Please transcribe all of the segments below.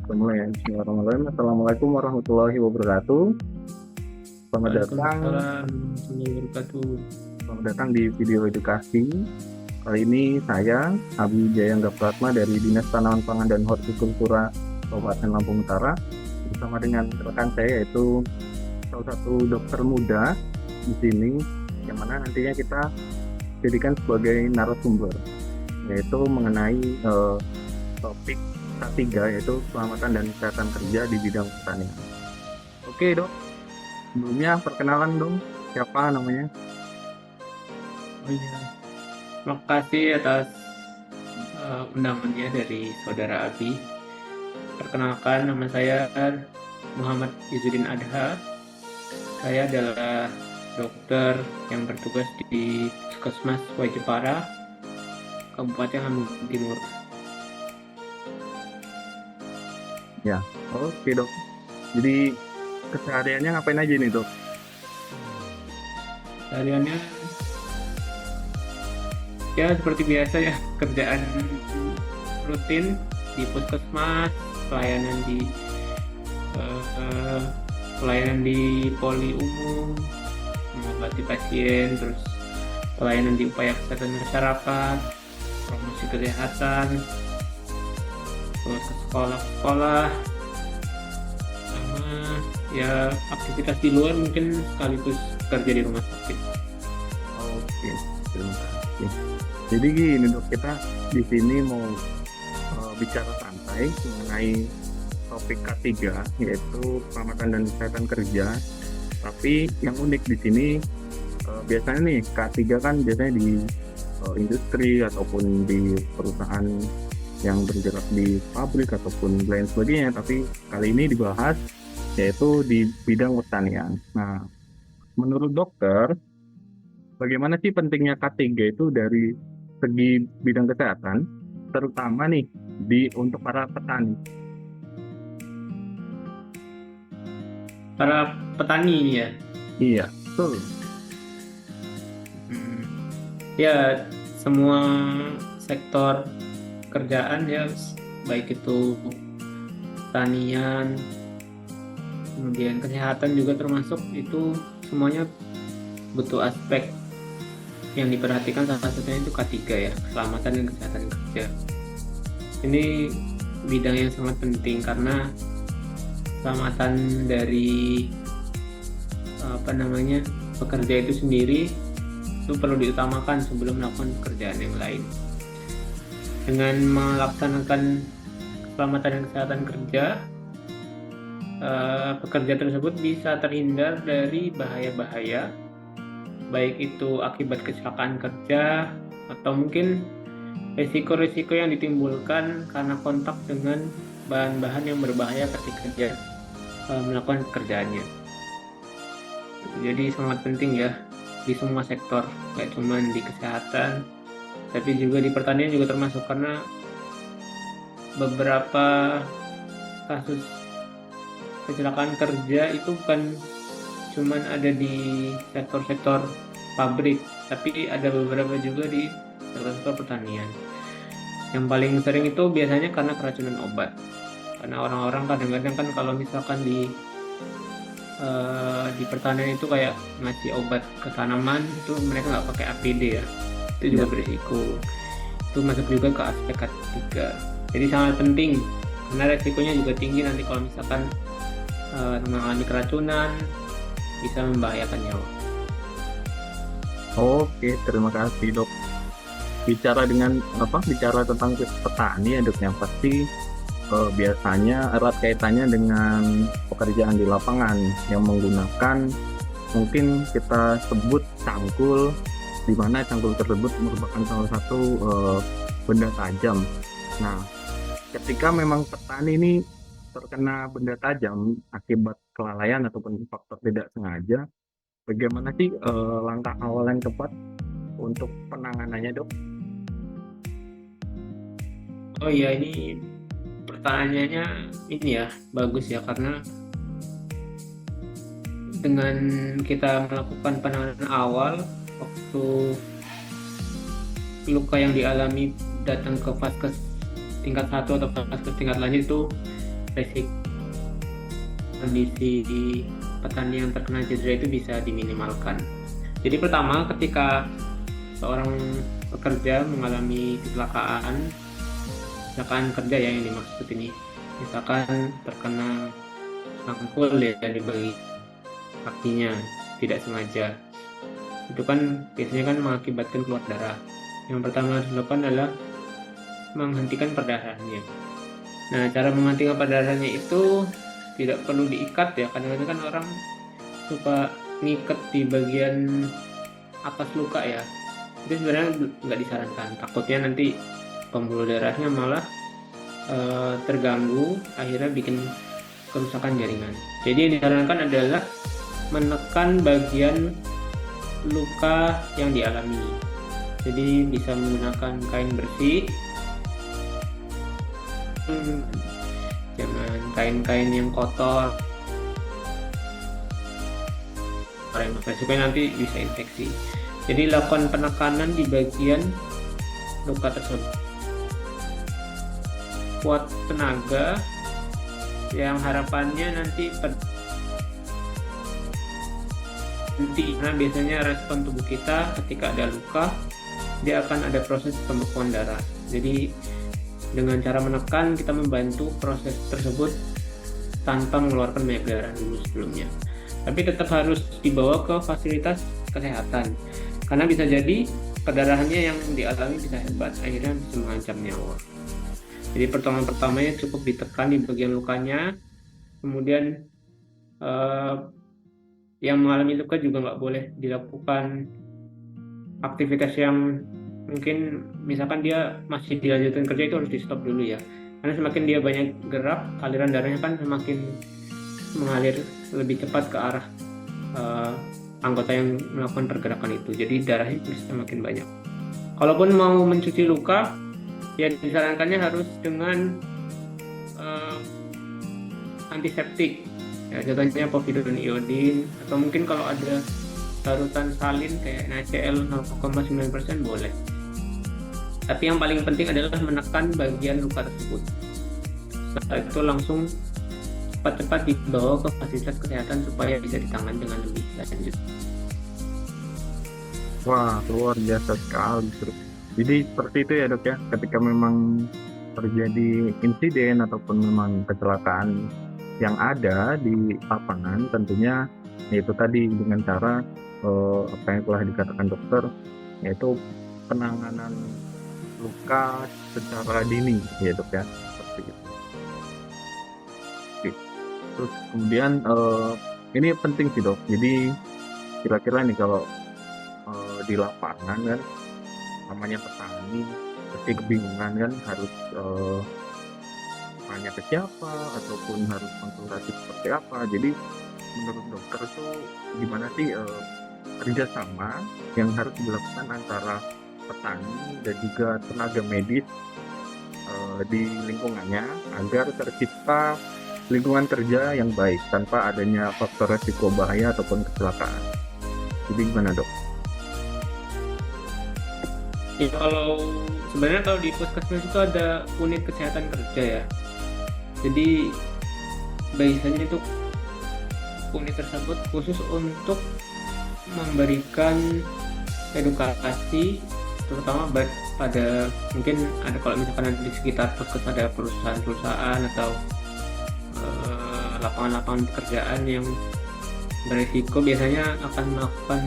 Mulai ya. Bismillahirrahmanirrahim. Assalamualaikum warahmatullahi wabarakatuh. Selamat datang, Waalaikumsalam warahmatullahi wabarakatuh. selamat datang di video edukasi. Kali ini saya, Abi Jayangga Pratma dari Dinas Tanaman Pangan dan Hortikultura Kabupaten Lampung Utara, bersama dengan rekan saya yaitu salah satu dokter muda di sini, yang mana nantinya kita jadikan sebagai narasumber, yaitu mengenai topik K3, yaitu keselamatan dan kesehatan kerja di bidang pertanian. Oke dok, sebelumnya perkenalan dong, siapa namanya? Oh iya, terima kasih atas undangannya dari saudara Abi. Perkenalkan, nama saya Muhammad Izzuddin Adha. Saya adalah dokter yang bertugas di Puskesmas Wajepara, Kabupaten Lampung Timur. Ya, oke dok. Jadi kesehariannya ngapain aja nih dok? Sehariannya ya seperti biasa ya, kerjaan rutin di puskesmas, pelayanan di eh, pelayanan di poli umum, mengobati pasien, terus pelayanan di upaya kesehatan masyarakat, promosi kesehatan, terus ke sekolah-sekolah, sama ya aktivitas di luar mungkin sekaligus kerja di rumah sakit. Oke, terima kasih. Jadi gini dok, kita di sini mau bicara santai mengenai topik K3, yaitu keselamatan dan kesehatan kerja. Tapi yang unik di sini biasanya nih K3 kan biasanya di industri ataupun di perusahaan yang bergerak di pabrik ataupun lain sebagainya. Tapi kali ini dibahas yaitu di bidang pertanian. Nah, menurut dokter, bagaimana sih pentingnya K3 itu dari segi bidang kesehatan, terutama nih untuk para petani? Para petani ini ya. Iya, betul. Hmm. Ya, semua sektor kerjaan ya, baik itu pertanian, kemudian kesehatan juga termasuk, itu semuanya butuh aspek yang diperhatikan, salah satunya itu K3 ya, keselamatan dan kesehatan kerja. Ini bidang yang sangat penting karena keselamatan dari pekerja itu sendiri itu perlu diutamakan sebelum melakukan pekerjaan yang lain. Dengan melaksanakan keselamatan dan kesehatan kerja, pekerja tersebut bisa terhindar dari bahaya-bahaya, baik itu akibat kecelakaan kerja atau mungkin risiko-risiko yang ditimbulkan karena kontak dengan bahan-bahan yang berbahaya ketika dia melakukan pekerjaannya. Jadi sangat penting ya di semua sektor, nggak cuma di kesehatan, tapi juga di pertanian juga termasuk, karena beberapa kasus kecelakaan kerja itu bukan cuman ada di sektor-sektor pabrik, tapi ada beberapa juga di sektor pertanian. Yang paling sering itu biasanya karena keracunan obat. Karena orang-orang kadang-kadang kan kalau misalkan di pertanian itu kayak ngasih obat ke tanaman, itu mereka nggak pakai APD ya. Itu Ya. juga berisiko. Itu masuk juga ke aspek K3. Jadi sangat penting karena resikonya juga tinggi nanti kalau misalkan mengalami keracunan, bisa membahayakan nyawa. Oke, terima kasih dok. Bicara tentang petani ya dok, yang pasti biasanya erat kaitannya dengan pekerjaan di lapangan yang menggunakan, mungkin kita sebut cangkul, di mana cangkul tersebut merupakan salah satu benda tajam. Nah, ketika memang petani ini terkena benda tajam akibat kelalaian ataupun faktor tidak sengaja, bagaimana sih langkah awal yang tepat untuk penanganannya dok? Oh iya, ini pertanyaannya ini ya bagus ya, karena dengan kita melakukan penanganan awal waktu luka yang dialami datang ke vaskes tingkat 1 atau vaskes tingkat lanjut, itu risiko kondisi petani yang terkena cedera itu bisa diminimalkan. Jadi pertama, ketika seorang pekerja mengalami kecelakaan kerja ya, yang dimaksud ini misalkan terkena sangkul ya di bagian kakinya tidak sengaja, itu kan biasanya kan mengakibatkan keluar darah. Yang pertama harus dilakukan adalah menghentikan perdarahannya. Nah, cara menghentikan perdarahannya itu tidak perlu diikat ya, kadang-kadang kan orang suka ngikat di bagian atas luka ya, itu sebenarnya nggak disarankan, takutnya nanti pembuluh darahnya malah terganggu, akhirnya bikin kerusakan jaringan. Jadi yang disarankan adalah menekan bagian luka yang dialami. Jadi bisa menggunakan kain bersih, jangan kain-kain yang kotor supaya nanti bisa infeksi. Jadi lakukan penekanan di bagian luka tersebut, kuat tenaga, yang harapannya nanti karena biasanya respon tubuh kita ketika ada luka, dia akan ada proses pembekuan darah. Jadi dengan cara menekan kita membantu proses tersebut tanpa mengeluarkan banyak darah dulu sebelumnya. Tapi tetap harus dibawa ke fasilitas kesehatan, karena bisa jadi perdarahannya yang dialami bisa hebat, akhirnya bisa mengancam nyawa. Jadi pertolongan pertamanya cukup ditekan di bagian lukanya, kemudian yang mengalami luka juga nggak boleh dilakukan aktivitas yang mungkin misalkan dia masih dilanjutkan kerja, itu harus di stop dulu ya, karena semakin dia banyak gerak, aliran darahnya kan semakin mengalir lebih cepat ke arah anggota yang melakukan pergerakan itu, jadi darahnya bisa semakin banyak. Kalaupun mau mencuci luka, ya disarankannya harus dengan antiseptik ya, contohnya povidone iodin, atau mungkin kalau ada larutan salin kayak NaCl 0,9% boleh. Tapi yang paling penting adalah menekan bagian luka tersebut. Setelah itu langsung cepat-cepat dibawa ke fasilitas kesehatan supaya bisa ditangani dengan lebih lanjut. Wah, luar biasa sekali. Jadi seperti itu ya dok ya, ketika memang terjadi insiden ataupun memang kecelakaan yang ada di lapangan, tentunya yaitu tadi dengan cara apa yang telah dikatakan dokter, yaitu penanganan luka secara dini ya dok ya, seperti itu. Oke. Terus kemudian ini penting sih dok, jadi kira-kira nih kalau di lapangan kan namanya petani pasti kebingungan kan, harus tanya ke siapa ataupun harus konsultasi seperti apa. Jadi menurut dokter itu gimana sih kerjasama yang harus dilakukan antara petani dan juga tenaga medis di lingkungannya agar tercipta lingkungan kerja yang baik tanpa adanya faktor resiko bahaya ataupun kecelakaan. Jadi gimana dok? Ya, sebenarnya kalau di puskesmas itu ada unit kesehatan kerja ya. Jadi biasanya itu unit tersebut khusus untuk memberikan edukasi, terutama pada mungkin ada, kalau misalkan di sekitar puskesmas ada perusahaan-perusahaan atau lapangan-lapangan pekerjaan yang berisiko, biasanya akan melakukan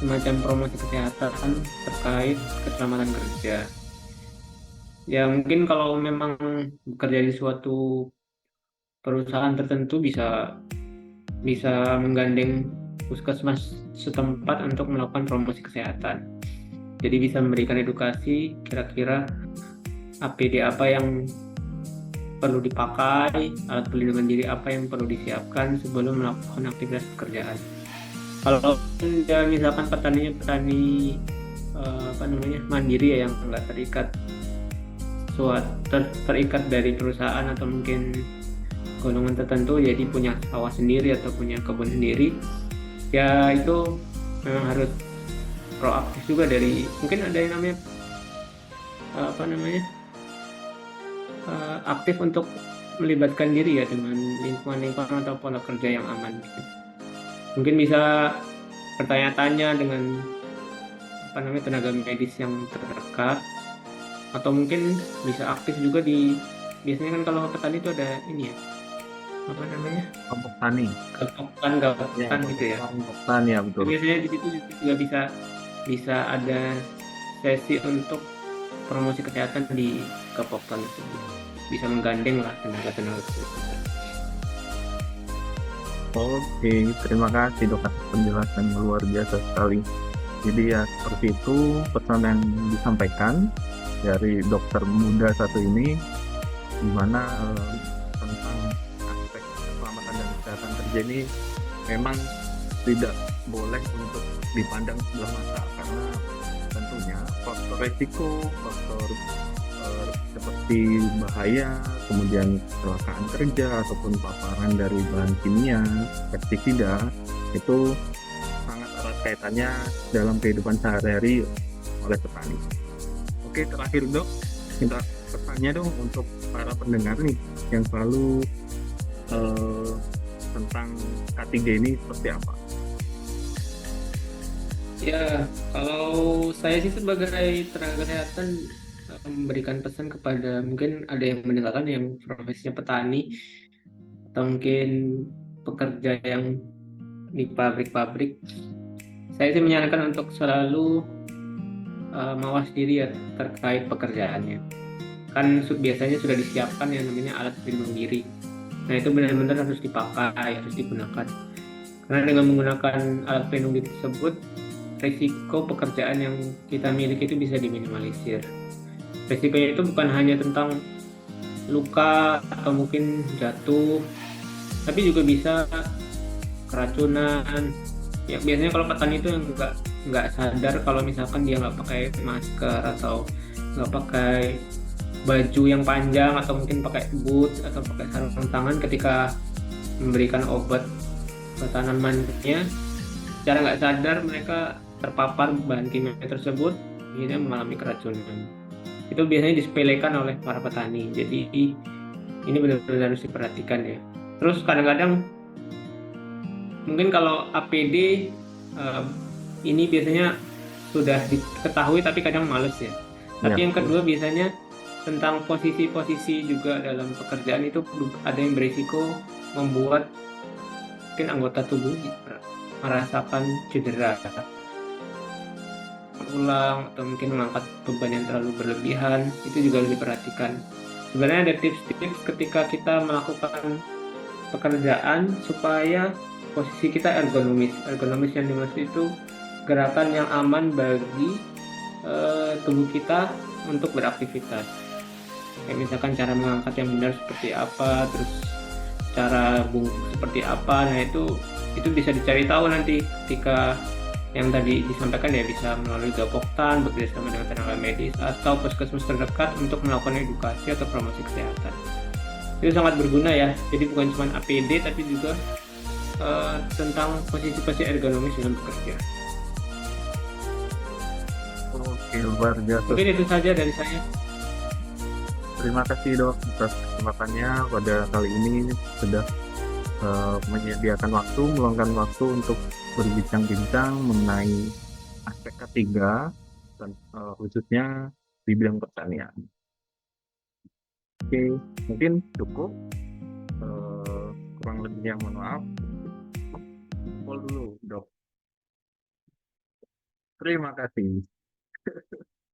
semacam promosi kesehatan terkait keselamatan kerja. Ya mungkin kalau memang bekerja di suatu perusahaan tertentu bisa menggandeng puskesmas setempat untuk melakukan promosi kesehatan. Jadi bisa memberikan edukasi kira-kira APD apa yang perlu dipakai, alat pelindungan diri apa yang perlu disiapkan sebelum melakukan aktivitas pekerjaan. Kalau ya, misalkan petani mandiri ya, yang nggak terikat dari perusahaan atau mungkin golongan tertentu, jadi punya sawah sendiri atau punya kebun sendiri, ya itu memang harus proaktif juga. Dari mungkin ada yang namanya aktif untuk melibatkan diri ya dengan lingkungan-lingkungan atau pola kerja yang aman gitu. Mungkin bisa bertanya-tanya dengan tenaga medis yang terdekat, atau mungkin bisa aktif juga di, biasanya kan kalau petani itu ada ini ya, apa namanya, Kelompok tani. gapokan Ya, gapokan gitu ya. kelompok tani ya betul. Biasanya di situ juga bisa bisa ada sesi untuk promosi kesehatan di gapokan tersebut, bisa menggandeng lah tenaga-tenaga kesehatan. Oke, terima kasih dok atas penjelasannya luar biasa sekali. Jadi ya seperti itu pesan yang disampaikan dari dokter muda satu ini, di mana tentang aspek keselamatan dan kesehatan kerja ini memang tidak boleh untuk dipandang sebelah mata, karena tentunya faktor resiko, faktor seperti bahaya, kemudian kecelakaan kerja ataupun paparan dari bahan kimia, pestisida, itu sangat erat kaitannya dalam kehidupan sehari-hari oleh petani. Oke, terakhir dok, minta pesannya dong untuk para pendengar nih yang selalu tentang K3 ini seperti apa? Ya, kalau saya sih sebagai tenaga kesehatan memberikan pesan kepada, mungkin ada yang mendengarkan yang profesinya petani atau mungkin pekerja yang di pabrik-pabrik. Saya sih menyarankan untuk selalu mawas diri ya terkait pekerjaannya. Kan biasanya sudah disiapkan yang namanya alat pelindung diri. Nah, itu benar-benar harus dipakai, harus digunakan. Karena dengan menggunakan alat pelindung diri tersebut, risiko pekerjaan yang kita miliki itu bisa diminimalisir. Risikonya itu bukan hanya tentang luka atau mungkin jatuh, tapi juga bisa keracunan. Ya, biasanya kalau petani itu yang nggak sadar kalau misalkan dia nggak pakai masker atau nggak pakai baju yang panjang atau mungkin pakai boot atau pakai sarung tangan ketika memberikan obat ke tanamannya, secara nggak sadar mereka terpapar bahan kimia tersebut, akhirnya mengalami keracunan. Itu biasanya disepelekan oleh para petani. Jadi ini benar-benar harus diperhatikan ya. Terus kadang-kadang mungkin kalau APD ini biasanya sudah diketahui tapi kadang males ya. Tapi Ya. yang kedua biasanya tentang posisi-posisi juga dalam pekerjaan itu ada yang berisiko membuat mungkin anggota tubuh merasakan cedera ulang atau mungkin mengangkat beban yang terlalu berlebihan, itu juga harus diperhatikan. Sebenarnya ada tips-tips ketika kita melakukan pekerjaan supaya posisi kita ergonomis. Ergonomis yang dimaksud itu gerakan yang aman bagi tubuh kita untuk beraktivitas. Kayak misalkan cara mengangkat yang benar seperti apa, terus cara bungkuk seperti apa. Nah, itu bisa dicari tahu nanti ketika yang tadi disampaikan ya, bisa melalui Gapoktan bekerjasama dengan tenaga medis atau puskesmas terdekat untuk melakukan edukasi atau promosi kesehatan. Itu sangat berguna ya. Jadi bukan cuma APD tapi juga tentang posisi-posisi ergonomis dalam bekerja. Oke, luar biasa. Mungkin itu saja dari saya. Terima kasih dok atas kesempatannya pada kali ini, sudah menyediakan waktu, meluangkan waktu untuk berbincang-bincang mengenai aspek ketiga dan khususnya di bidang pertanian. Oke, mungkin cukup. Kurang lebihnya mohon maaf. Call dulu dok. Terima kasih.